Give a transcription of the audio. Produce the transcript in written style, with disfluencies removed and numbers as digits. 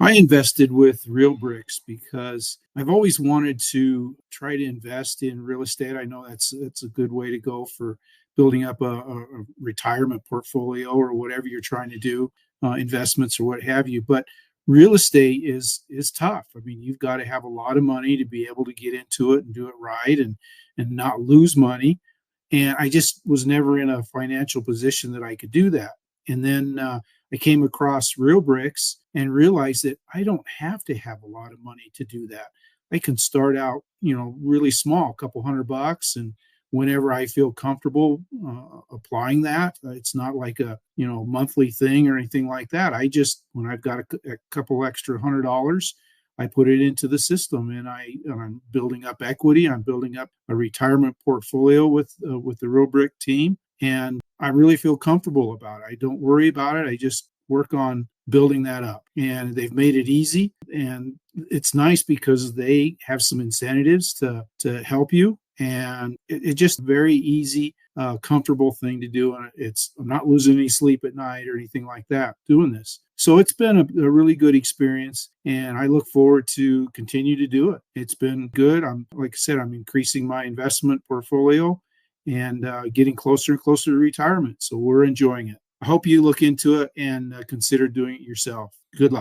I invested with Realbricks because I've always wanted to try to invest in real estate. I know that's a good way to go for building up a retirement portfolio or whatever you're trying to do, investments or what have you. But real estate is tough. I mean, you've got to have a lot of money to be able to get into it and do it right and not lose money. And I just was never in a financial position that I could do that. And then I came across Real Bricks and realized that I don't have to have a lot of money to do that. I can start out, really small, a couple $100, and whenever I feel comfortable applying that, it's not like a monthly thing or anything like that. I just when I've got a couple extra $100, I put it into the system, and I'm building up equity. I'm building up a retirement portfolio with the Real Brick team, and I really feel comfortable about it. I don't worry about it. I just work on building that up, and they've made it easy. And it's nice because they have some incentives to help you, and it's just a very easy, comfortable thing to do. And I'm not losing any sleep at night or anything like that doing this. So it's been a really good experience, and I look forward to continue to do it. It's been good. Like I said, I'm increasing my investment portfolio and getting closer and closer to retirement. So we're enjoying it. I hope you look into it and consider doing it yourself. Good luck.